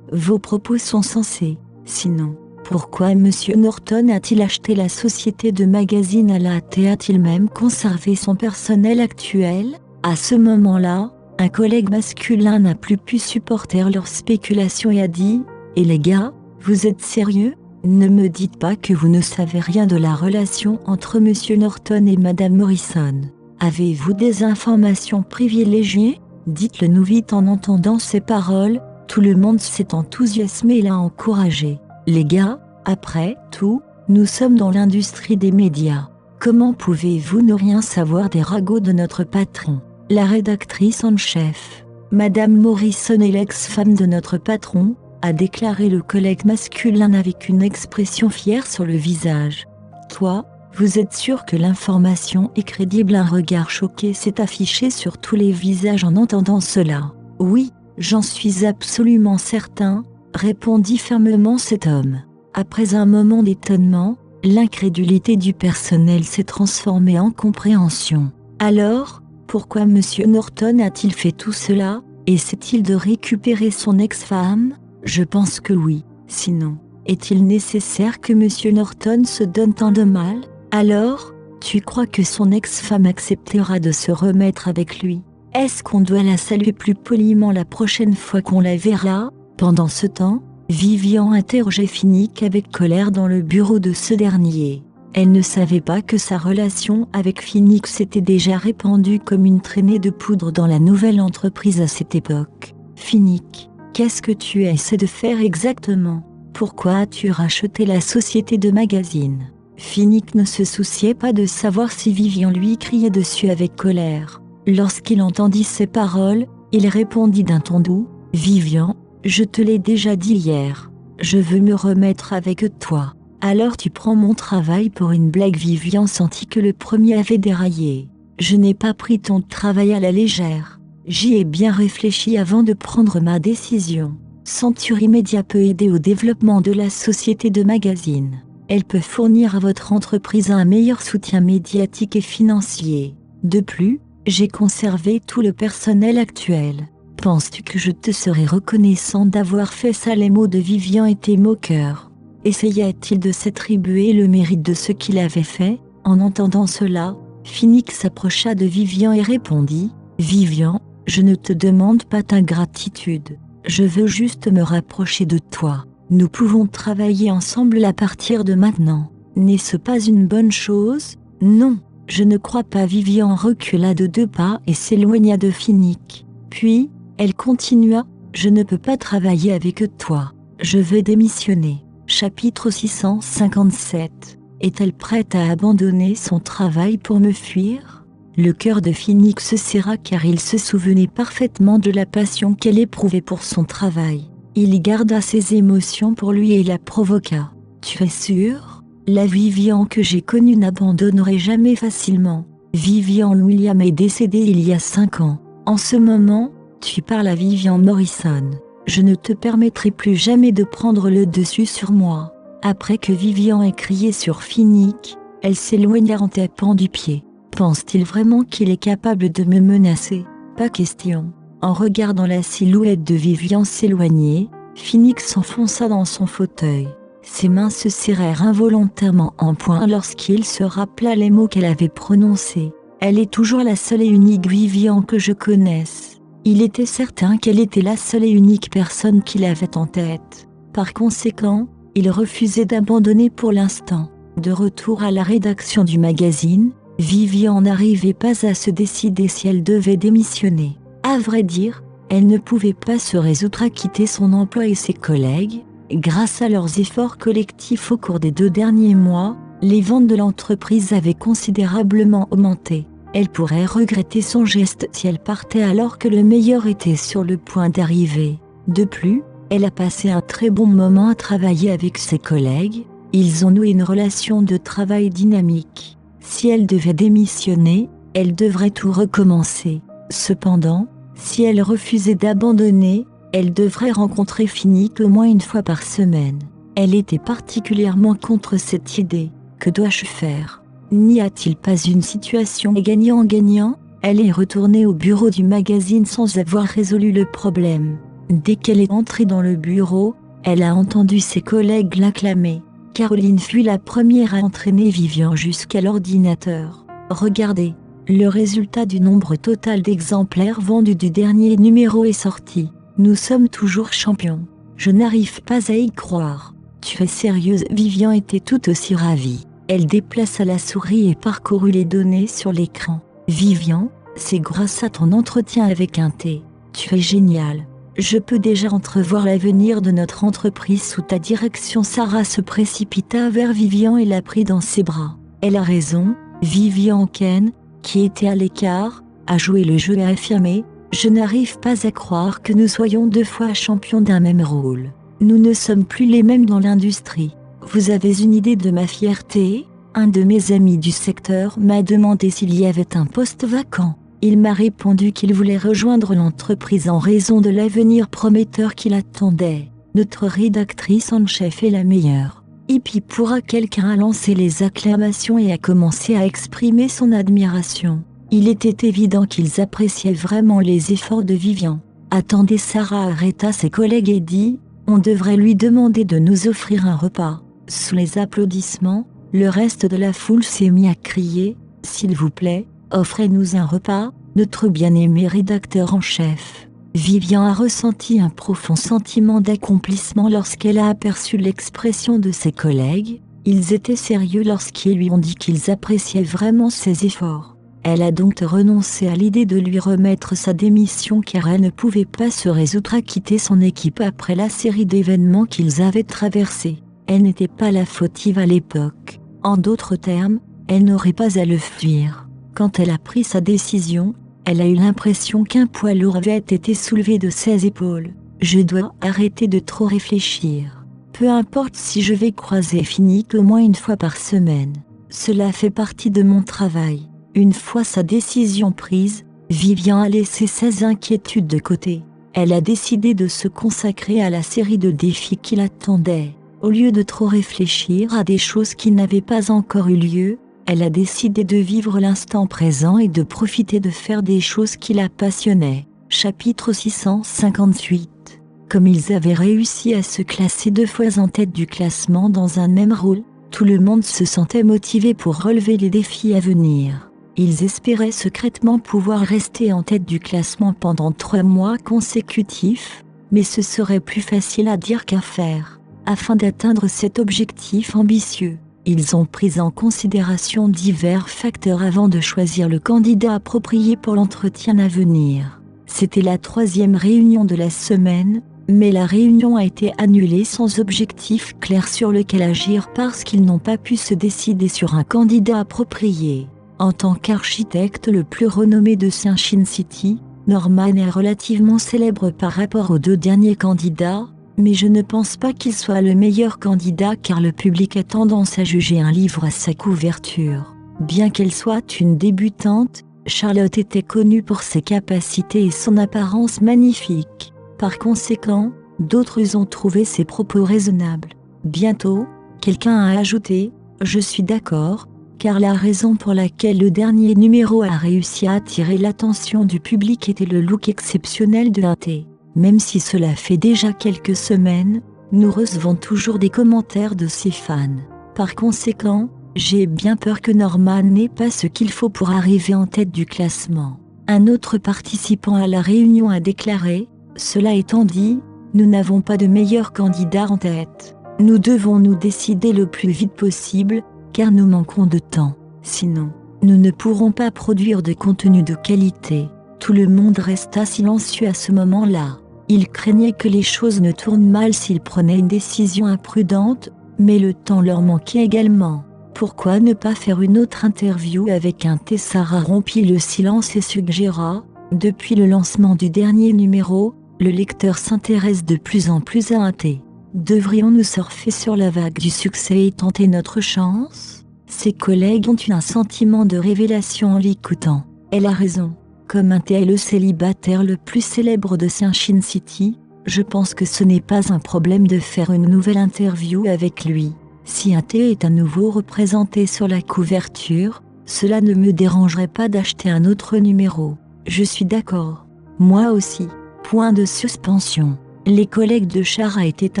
Vos propos sont sensés. Sinon, pourquoi Monsieur Norton a-t-il acheté la société de magazines à la et a-t-il même conservé son personnel actuel ? À ce moment-là, un collègue masculin n'a plus pu supporter leurs spéculations et a dit « Et les gars, vous êtes sérieux ? Ne me dites pas que vous ne savez rien de la relation entre Monsieur Norton et Madame Morrison. Avez-vous des informations privilégiées ? Dites-le nous vite. » En entendant ces paroles, tout le monde s'est enthousiasmé et l'a encouragé. « Les gars, après tout, nous sommes dans l'industrie des médias. Comment pouvez-vous ne rien savoir des ragots de notre patron ? La rédactrice en chef, Madame Morrison est l'ex-femme de notre patron, » a déclaré le collègue masculin avec une expression fière sur le visage. « Toi, vous êtes sûr que l'information est crédible ?» Un regard choqué s'est affiché sur tous les visages en entendant cela. « Oui, j'en suis absolument certain, » répondit fermement cet homme. Après un moment d'étonnement, l'incrédulité du personnel s'est transformée en compréhension. Alors, pourquoi Monsieur Norton a-t-il fait tout cela ? Essaie-t-il de récupérer son ex-femme ? Je pense que oui. Sinon, est-il nécessaire que Monsieur Norton se donne tant de mal ? Alors, tu crois que son ex-femme acceptera de se remettre avec lui ? Est-ce qu'on doit la saluer plus poliment la prochaine fois qu'on la verra ? Pendant ce temps, Vivian interrogeait Phoenix avec colère dans le bureau de ce dernier. Elle ne savait pas que sa relation avec Phoenix s'était déjà répandue comme une traînée de poudre dans la nouvelle entreprise à cette époque. « Phoenix, qu'est-ce que tu essaies de faire exactement ? Pourquoi as-tu racheté la société de magazines ?» Phoenix ne se souciait pas de savoir si Vivian lui criait dessus avec colère. Lorsqu'il entendit ces paroles, il répondit d'un ton doux, « Vivian, je te l'ai déjà dit hier. Je veux me remettre avec toi. Alors tu prends mon travail pour une blague ?» Vivian sentit que le premier avait déraillé. « Je n'ai pas pris ton travail à la légère. J'y ai bien réfléchi avant de prendre ma décision. Century Media peut aider au développement de la société de magazines. Elle peut fournir à votre entreprise un meilleur soutien médiatique et financier. De plus, j'ai conservé tout le personnel actuel. Penses-tu que je te serais reconnaissant d'avoir fait ça ?» Les mots de Vivian étaient moqueurs. Essaya-t-il de s'attribuer le mérite de ce qu'il avait fait ? En entendant cela, Phoenix s'approcha de Vivian et répondit, « Vivian, je ne te demande pas ta gratitude. Je veux juste me rapprocher de toi. Nous pouvons travailler ensemble à partir de maintenant. N'est-ce pas une bonne chose ? » « Non, je ne crois pas. » Vivian recula de 2 pas et s'éloigna de Phoenix. Puis, elle continua, « Je ne peux pas travailler avec toi. Je veux démissionner. » Chapitre 657. Est-elle prête à abandonner son travail pour me fuir ? Le cœur de Phoenix se serra car il se souvenait parfaitement de la passion qu'elle éprouvait pour son travail. Il y garda ses émotions pour lui et la provoqua. « Tu es sûr ? La Vivian que j'ai connue n'abandonnerait jamais facilement. Vivian William est décédée il y a 5 ans. En ce moment, tu parles à Vivian Morrison. Je ne te permettrai plus jamais de prendre le dessus sur moi. » Après que Vivian ait crié sur Phoenix, elle s'éloigna en tapant du pied. « Pense-t-il vraiment qu'il est capable de me menacer ? Pas question. » En regardant la silhouette de Vivian s'éloigner, Phoenix s'enfonça dans son fauteuil. Ses mains se serrèrent involontairement en poing lorsqu'il se rappela les mots qu'elle avait prononcés. « Elle est toujours la seule et unique Vivian que je connaisse. » Il était certain qu'elle était la seule et unique personne qu'il avait en tête. Par conséquent, il refusait d'abandonner pour l'instant. De retour à la rédaction du magazine, Vivian n'arrivait pas à se décider si elle devait démissionner. À vrai dire, elle ne pouvait pas se résoudre à quitter son emploi et ses collègues. Grâce à leurs efforts collectifs au cours des 2 derniers mois, les ventes de l'entreprise avaient considérablement augmenté. Elle pourrait regretter son geste si elle partait alors que le meilleur était sur le point d'arriver. De plus, elle a passé un très bon moment à travailler avec ses collègues. Ils ont noué une relation de travail dynamique. Si elle devait démissionner, elle devrait tout recommencer. Cependant, si elle refusait d'abandonner, elle devrait rencontrer Finnick au moins une fois par semaine. Elle était particulièrement contre cette idée. Que dois-je faire ? N'y a-t-il pas une situation gagnant-gagnant ? Elle est retournée au bureau du magazine sans avoir résolu le problème. Dès qu'elle est entrée dans le bureau, elle a entendu ses collègues l'acclamer. Caroline fut la première à entraîner Vivian jusqu'à l'ordinateur. Regardez, le résultat du nombre total d'exemplaires vendus du dernier numéro est sorti. Nous sommes toujours champions. Je n'arrive pas à y croire. Tu es sérieuse ? Vivian était tout aussi ravie. Elle déplaça la souris et parcourut les données sur l'écran. Vivian, c'est grâce à ton entretien avec un T. Tu es génial. Je peux déjà entrevoir l'avenir de notre entreprise sous ta direction. Sarah se précipita vers Vivian et la prit dans ses bras. Elle a raison, Vivian. Ken, qui était à l'écart, a joué le jeu et a affirmé « Je n'arrive pas à croire que nous soyons 2 fois champions d'un même rôle. Nous ne sommes plus les mêmes dans l'industrie. Vous avez une idée de ma fierté ? Un de mes amis du secteur m'a demandé s'il y avait un poste vacant. Il m'a répondu qu'il voulait rejoindre l'entreprise en raison de l'avenir prometteur qui l'attendait. Notre rédactrice en chef est la meilleure. Hippie pourra quelqu'un a lancé les acclamations et a commencé à exprimer son admiration. Il était évident qu'ils appréciaient vraiment les efforts de Vivian. Attendez, Sarah arrêta ses collègues et dit « On devrait lui demander de nous offrir un repas ». Sous les applaudissements, le reste de la foule s'est mis à crier « S'il vous plaît, offrez-nous un repas, notre bien-aimé rédacteur en chef ». Vivian a ressenti un profond sentiment d'accomplissement lorsqu'elle a aperçu l'expression de ses collègues. Ils étaient sérieux lorsqu'ils lui ont dit qu'ils appréciaient vraiment ses efforts. Elle a donc renoncé à l'idée de lui remettre sa démission car elle ne pouvait pas se résoudre à quitter son équipe après la série d'événements qu'ils avaient traversés. Elle n'était pas la fautive à l'époque. En d'autres termes, elle n'aurait pas à le fuir. Quand elle a pris sa décision, elle a eu l'impression qu'un poids lourd avait été soulevé de ses épaules. Je dois arrêter de trop réfléchir. Peu importe si je vais croiser Finnick au moins une fois par semaine. Cela fait partie de mon travail. Une fois sa décision prise, Vivian a laissé ses inquiétudes de côté. Elle a décidé de se consacrer à la série de défis qui l'attendaient. Au lieu de trop réfléchir à des choses qui n'avaient pas encore eu lieu, elle a décidé de vivre l'instant présent et de profiter de faire des choses qui la passionnaient. Chapitre 658. Comme ils avaient réussi à se classer 2 fois en tête du classement dans un même rôle, tout le monde se sentait motivé pour relever les défis à venir. Ils espéraient secrètement pouvoir rester en tête du classement pendant 3 mois consécutifs, mais ce serait plus facile à dire qu'à faire. Afin d'atteindre cet objectif ambitieux, ils ont pris en considération divers facteurs avant de choisir le candidat approprié pour l'entretien à venir. C'était la 3e réunion de la semaine, mais la réunion a été annulée sans objectif clair sur lequel agir parce qu'ils n'ont pas pu se décider sur un candidat approprié. En tant qu'architecte le plus renommé de Sunshine City, Norman est relativement célèbre par rapport aux 2 derniers candidats, mais je ne pense pas qu'il soit le meilleur candidat car le public a tendance à juger un livre à sa couverture. Bien qu'elle soit une débutante, Charlotte était connue pour ses capacités et son apparence magnifique. Par conséquent, d'autres ont trouvé ses propos raisonnables. Bientôt, quelqu'un a ajouté « Je suis d'accord », car la raison pour laquelle le dernier numéro a réussi à attirer l'attention du public était le look exceptionnel de T. Même si cela fait déjà quelques semaines, nous recevons toujours des commentaires de ses fans. Par conséquent, j'ai bien peur que Norman n'ait pas ce qu'il faut pour arriver en tête du classement. Un autre participant à la réunion a déclaré « Cela étant dit, nous n'avons pas de meilleur candidat en tête. Nous devons nous décider le plus vite possible, car nous manquons de temps. Sinon, nous ne pourrons pas produire de contenu de qualité. » Tout le monde resta silencieux à ce moment-là. Il craignait que les choses ne tournent mal s'il prenait une décision imprudente, mais le temps leur manquait également. Pourquoi ne pas faire une autre interview avec un thé? Sarah rompit le silence et suggéra. Depuis le lancement du dernier numéro, le lecteur s'intéresse de plus en plus à un thé. Devrions-nous surfer sur la vague du succès et tenter notre chance? Ses collègues ont eu un sentiment de révélation en l'écoutant. Elle a raison. Comme un thé est le célibataire le plus célèbre de Sunshine City, je pense que ce n'est pas un problème de faire une nouvelle interview avec lui. Si un thé est à nouveau représenté sur la couverture, cela ne me dérangerait pas d'acheter un autre numéro. Je suis d'accord. Moi aussi. Point de suspension. Les collègues de Sarah étaient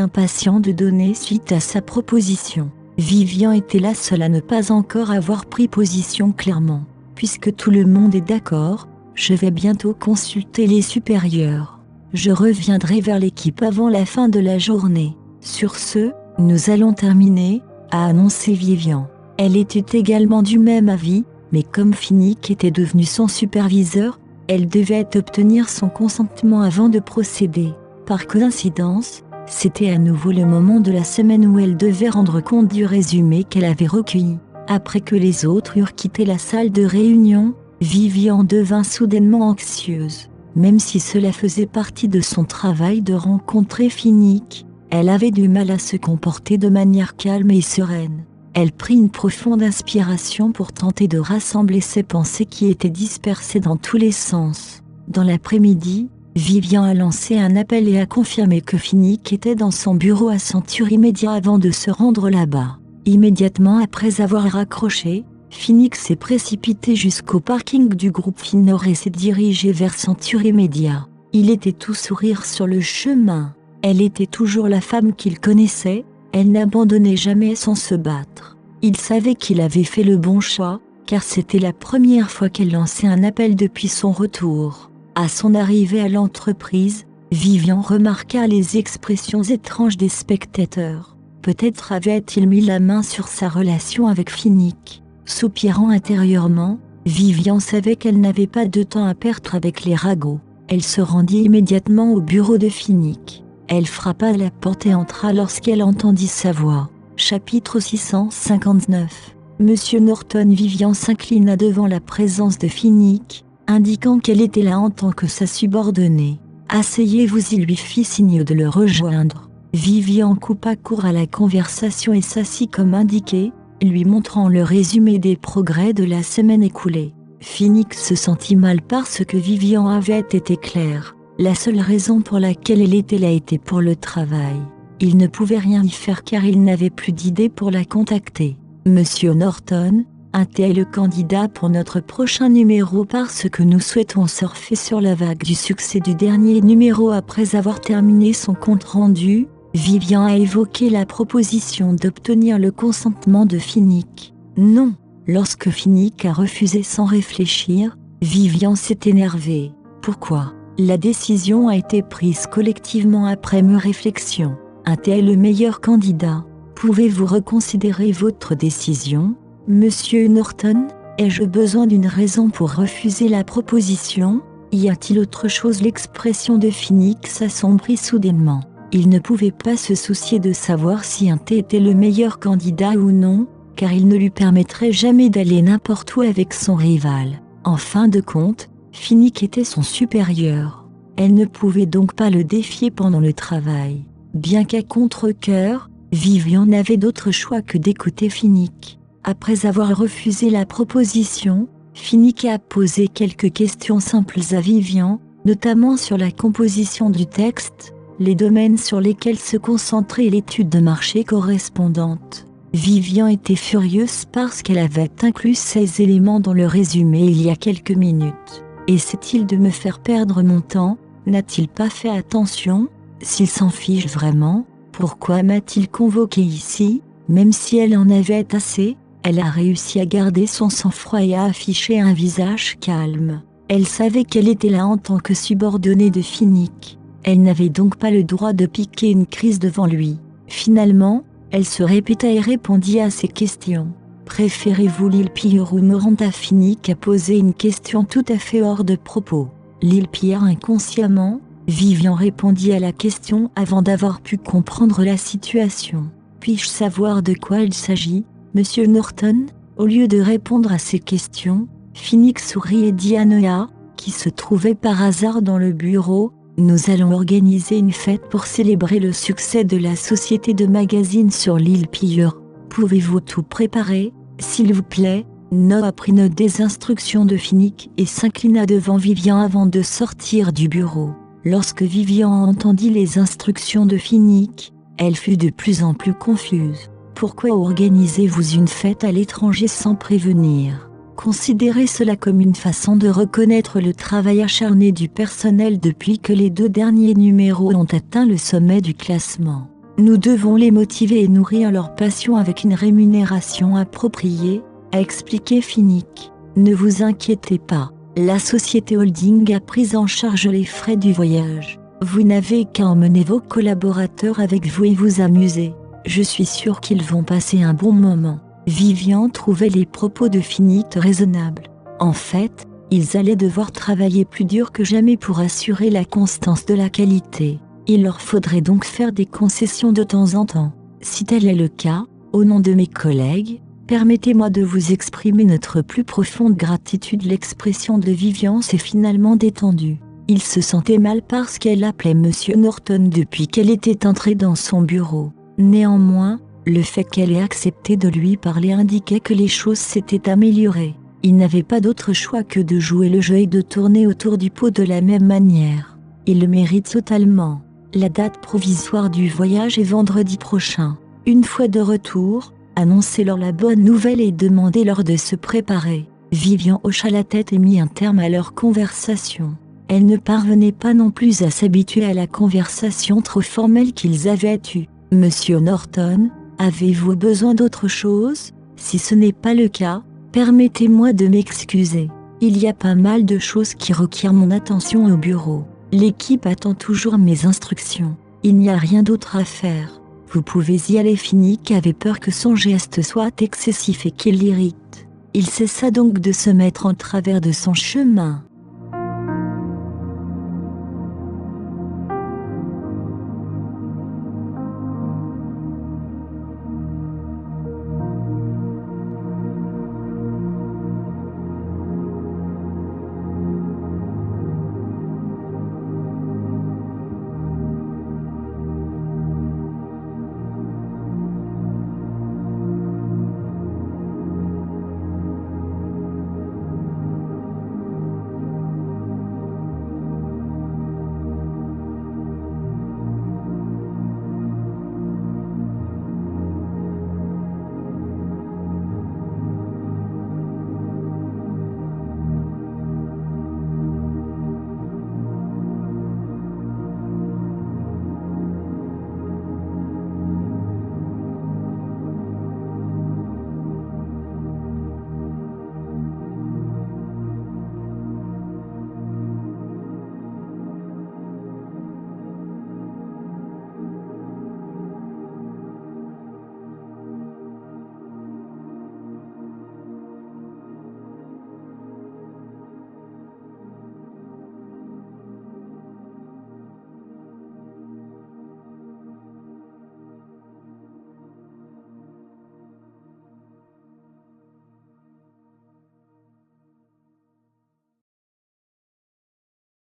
impatients de donner suite à sa proposition. Vivian était la seule à ne pas encore avoir pris position clairement. Puisque tout le monde est d'accord, je vais bientôt consulter les supérieurs. Je reviendrai vers l'équipe avant la fin de la journée. Sur ce, nous allons terminer, a annoncé Vivian. Elle était également du même avis, mais comme Finnick était devenu son superviseur, elle devait obtenir son consentement avant de procéder. Par coïncidence, c'était à nouveau le moment de la semaine où elle devait rendre compte du résumé qu'elle avait recueilli. Après que les autres eurent quitté la salle de réunion, Vivian devint soudainement anxieuse. Même si cela faisait partie de son travail de rencontrer Finnick, elle avait du mal à se comporter de manière calme et sereine. Elle prit une profonde inspiration pour tenter de rassembler ses pensées qui étaient dispersées dans tous les sens. Dans l'après-midi, Vivian a lancé un appel et a confirmé que Finnick était dans son bureau à Century Media avant de se rendre là-bas. Immédiatement après avoir raccroché, Finnick s'est précipité jusqu'au parking du groupe Finor et s'est dirigé vers Century Media. Il était tout sourire sur le chemin. Elle était toujours la femme qu'il connaissait, elle n'abandonnait jamais sans se battre. Il savait qu'il avait fait le bon choix, car c'était la première fois qu'elle lançait un appel depuis son retour. À son arrivée à l'entreprise, Vivian remarqua les expressions étranges des spectateurs. Peut-être avait-il mis la main sur sa relation avec Finnick. Soupirant intérieurement, Vivian savait qu'elle n'avait pas de temps à perdre avec les ragots. Elle se rendit immédiatement au bureau de Finnick. Elle frappa à la porte et entra lorsqu'elle entendit sa voix. Chapitre 659. Monsieur Norton. Vivian s'inclina devant la présence de Finnick, indiquant qu'elle était là en tant que sa subordonnée. Asseyez-vous, il lui fit signe de le rejoindre. Vivian coupa court à la conversation et s'assit comme indiqué, lui montrant le résumé des progrès de la semaine écoulée. Finnick se sentit mal parce que Vivian avait été claire. La seule raison pour laquelle elle était là était pour le travail. Il ne pouvait rien y faire car il n'avait plus d'idée pour la contacter. Monsieur Norton, un tel est le candidat pour notre prochain numéro parce que nous souhaitons surfer sur la vague du succès du dernier numéro. Après avoir terminé son compte rendu, Vivian a évoqué la proposition d'obtenir le consentement de Finnick. Non. Lorsque Finnick a refusé sans réfléchir, Vivian s'est énervée. Pourquoi? La décision a été prise collectivement après mûre réflexion. Un tel est le meilleur candidat. Pouvez-vous reconsidérer votre décision, Monsieur Norton? Ai-je besoin d'une raison pour refuser la proposition? Y a-t-il autre chose? L'expression de Finnick s'assombrit soudainement. Il ne pouvait pas se soucier de savoir si un thé était le meilleur candidat ou non, car il ne lui permettrait jamais d'aller n'importe où avec son rival. En fin de compte, Finnick était son supérieur. Elle ne pouvait donc pas le défier pendant le travail. Bien qu'à contre-cœur, Vivian n'avait d'autre choix que d'écouter Finnick. Après avoir refusé la proposition, Finnick a posé quelques questions simples à Vivian, notamment sur la composition du texte, les domaines sur lesquels se concentrer et l'étude de marché correspondante. Vivian était furieuse parce qu'elle avait inclus ces éléments dans le résumé il y a quelques minutes. Essaie-t-il de me faire perdre mon temps? N'a-t-il pas fait attention? S'il s'en fiche vraiment, pourquoi m'a-t-il convoqué ici? Même si elle en avait assez, elle a réussi à garder son sang-froid et à afficher un visage calme. Elle savait qu'elle était là en tant que subordonnée de Finnick. Elle n'avait donc pas le droit de piquer une crise devant lui. Finalement, elle se répéta et répondit à ses questions. Préférez-vous l'île Pire ou Moranta? Finnick a posé une question tout à fait hors de propos. L'île Pierre inconsciemment, Vivian répondit à la question avant d'avoir pu comprendre la situation. Puis-je savoir de quoi il s'agit, Monsieur Norton? Au lieu de répondre à ces questions, Phoenix sourit et dit à Noah, qui se trouvait par hasard dans le bureau, nous allons organiser une fête pour célébrer le succès de la société de magazines sur l'île Pierre. Pouvez-vous tout préparer, s'il vous plaît? Noah prit note des instructions de Phoenix et s'inclina devant Vivian avant de sortir du bureau. Lorsque Vivian entendit les instructions de Phoenix, elle fut de plus en plus confuse. Pourquoi organisez-vous une fête à l'étranger sans prévenir? Considérez cela comme une façon de reconnaître le travail acharné du personnel depuis que les 2 derniers numéros ont atteint le sommet du classement. Nous devons les motiver et nourrir leur passion avec une rémunération appropriée, a expliqué Phoenix. Ne vous inquiétez pas, la société holding a pris en charge les frais du voyage. Vous n'avez qu'à emmener vos collaborateurs avec vous et vous amuser. Je suis sûr qu'ils vont passer un bon moment. Vivian trouvait les propos de Phoenix raisonnables. En fait, ils allaient devoir travailler plus dur que jamais pour assurer la constance de la qualité. Il leur faudrait donc faire des concessions de temps en temps. Si tel est le cas, au nom de mes collègues, permettez-moi de vous exprimer notre plus profonde gratitude. L'expression de Vivian s'est finalement détendue. Il se sentait mal parce qu'elle appelait Monsieur Norton depuis qu'elle était entrée dans son bureau. Néanmoins, le fait qu'elle ait accepté de lui parler indiquait que les choses s'étaient améliorées. Il n'avait pas d'autre choix que de jouer le jeu et de tourner autour du pot de la même manière. Il le mérite totalement. La date provisoire du voyage est vendredi prochain. Une fois de retour, annoncez-leur la bonne nouvelle et demandez-leur de se préparer. Vivian hocha la tête et mit un terme à leur conversation. Elle ne parvenait pas non plus à s'habituer à la conversation trop formelle qu'ils avaient eue. Monsieur Norton, avez-vous besoin d'autre chose? Si ce n'est pas le cas, permettez-moi de m'excuser. Il y a pas mal de choses qui requièrent mon attention au bureau. L'équipe attend toujours mes instructions. Il n'y a rien d'autre à faire. Vous pouvez y aller. Phoenix avait peur que son geste soit excessif et qu'il l'irrite. Il cessa donc de se mettre en travers de son chemin.